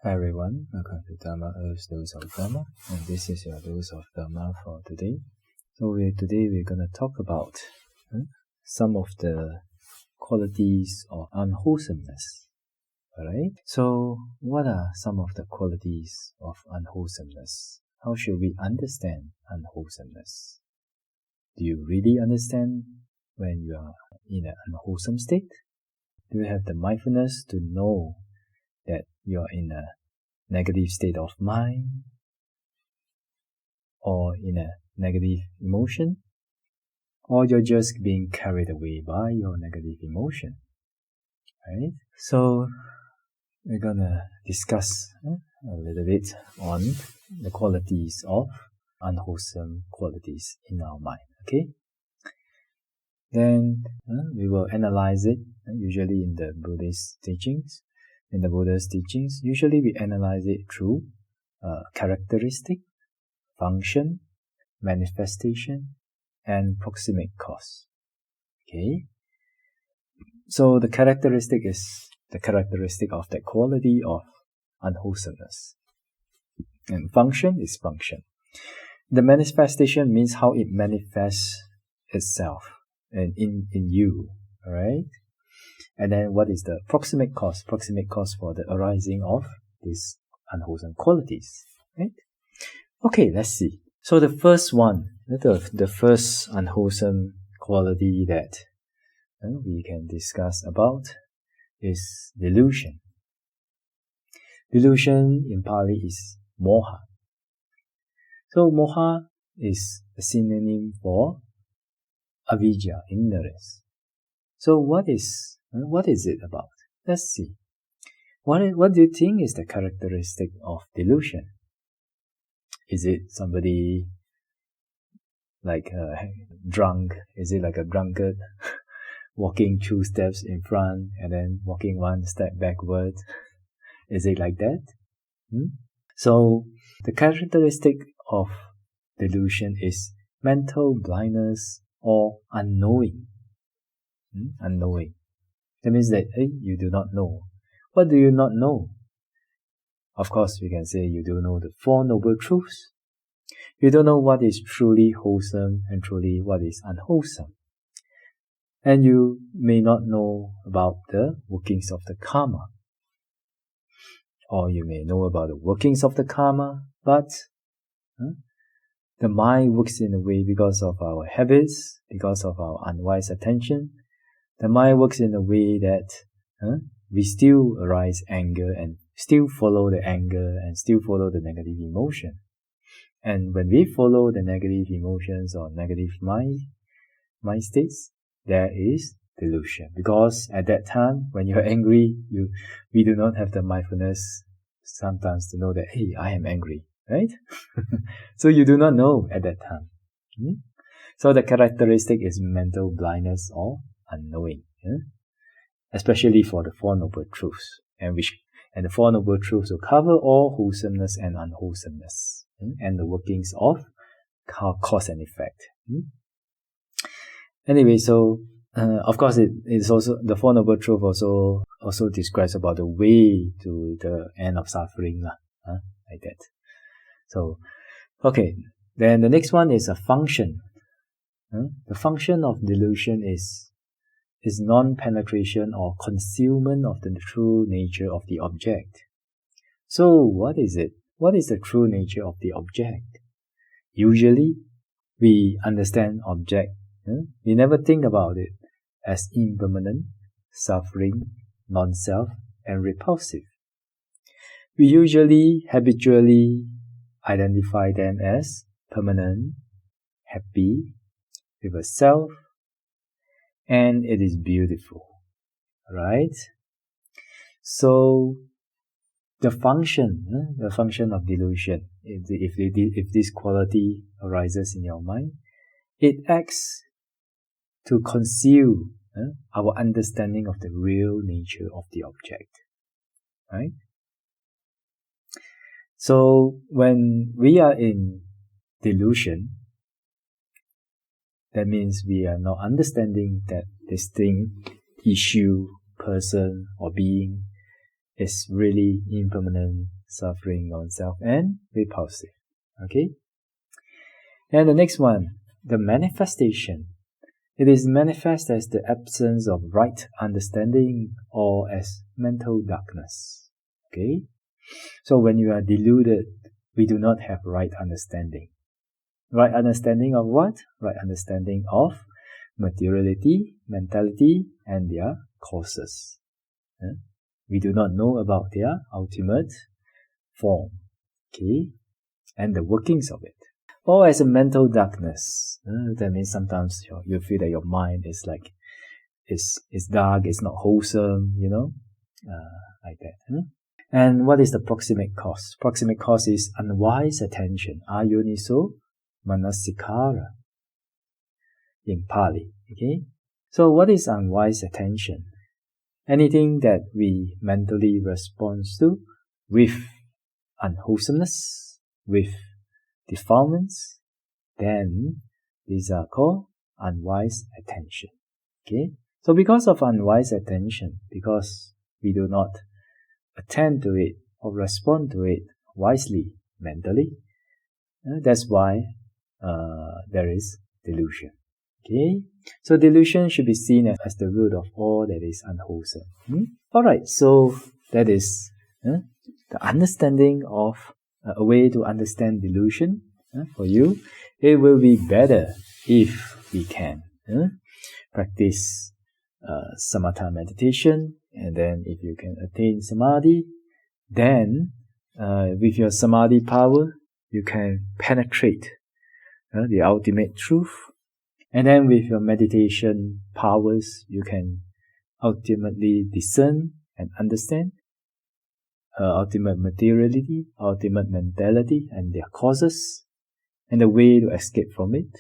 Hi everyone, welcome to Dharma Earth's Dose of Dharma, and this is your dose of Dharma for today. Today we're going to talk about some of the qualities of unwholesomeness. Alright? So, what are some of the qualities of unwholesomeness? How should we understand unwholesomeness? Do you really understand when you are in an unwholesome state? Do you have the mindfulness to know that you are in a negative state of mind or in a negative emotion, or you're just being carried away by your negative emotion, right? So we're gonna discuss a little bit on the qualities of unwholesome qualities in our mind, okay? Then we will analyze it, usually in the Buddhist teachings. In the Buddha's teachings, usually we analyze it through characteristic, function, manifestation, and proximate cause. Okay? So the characteristic is the characteristic of that quality of unwholesomeness. And function is function. The manifestation means how it manifests itself in you, alright? And then what is the proximate cause? Proximate cause for the arising of these unwholesome qualities, right? Okay, let's see. So the first one, the first unwholesome quality that we can discuss about is delusion. Delusion in Pali is moha. So moha is a synonym for avidya, ignorance. So what is it about? Let's see. What do you think is the characteristic of delusion? Is it somebody like drunk? Is it like a drunkard walking 2 steps in front and then walking 1 step backward? Is it like that? So the characteristic of delusion is mental blindness or unknowing. Unknowing. That means that you do not know. What do you not know? Of course, we can say you do know the 4 Noble Truths. You don't know what is truly wholesome and truly what is unwholesome. And you may not know about the workings of the karma. Or you may know about the workings of the karma, but the mind works in a way because of our habits, because of our unwise attention. The mind works in a way that we still arise anger and still follow the anger and still follow the negative emotion. And when we follow the negative emotions or negative mind states, there is delusion. Because at that time, when you're angry, we do not have the mindfulness sometimes to know that, hey, I am angry, right? So you do not know at that time. So the characteristic is mental blindness or unknowing, especially for the 4 Noble Truths, and the 4 Noble Truths will cover all wholesomeness and unwholesomeness, and the workings of cause and effect. Anyway, so of course it is also the 4 Noble Truths also describes about the way to the end of suffering, like that. So okay, then the next one is a function. The function of delusion is non-penetration or concealment of the true nature of the object. So what is it? What is the true nature of the object? Usually, we understand object. We never think about it as impermanent, suffering, non-self, and repulsive. We usually, habitually identify them as permanent, happy, with a self, and it is beautiful, right? So the function of delusion, if this quality arises in your mind, it acts to conceal our understanding of the real nature of the object, right? So when we are in delusion, that means we are not understanding that this thing, issue, person, or being is really impermanent, suffering, non-self, and repulsive. Okay? And the next one, the manifestation. It is manifest as the absence of right understanding or as mental darkness. Okay? So when you are deluded, we do not have right understanding. Right understanding of what? Right understanding of materiality, mentality, and their causes. We do not know about their ultimate form, okay, and the workings of it. Or as a mental darkness. That means sometimes you feel that your mind is like, it's dark, it's not wholesome, like that. And what is the proximate cause? Proximate cause is unwise attention, ayoniso manasikara in Pali. Okay? So what is unwise attention? Anything that we mentally respond to with unwholesomeness, with defilements, then these are called unwise attention. Okay? So because of unwise attention, because we do not attend to it or respond to it wisely mentally, that's why there is delusion. Okay? So delusion should be seen as the root of all that is unwholesome. Alright, so that is the understanding of a way to understand delusion for you. It will be better if we can practice samatha meditation, and then if you can attain samadhi, then with your samadhi power, you can penetrate the ultimate truth. And then with your meditation powers, you can ultimately discern and understand ultimate materiality, ultimate mentality, and their causes, and the way to escape from it.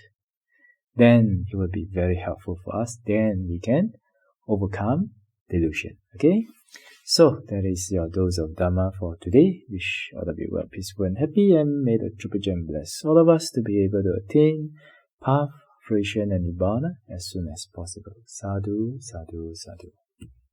Then it will be very helpful for us. Then we can overcome delusion. Okay? So that is your dose of Dhamma for today. Wish all of you well, peaceful and happy, and may the Triple Gem bless all of us to be able to attain path, fruition, and Nibbana as soon as possible. Sadhu, sadhu, sadhu.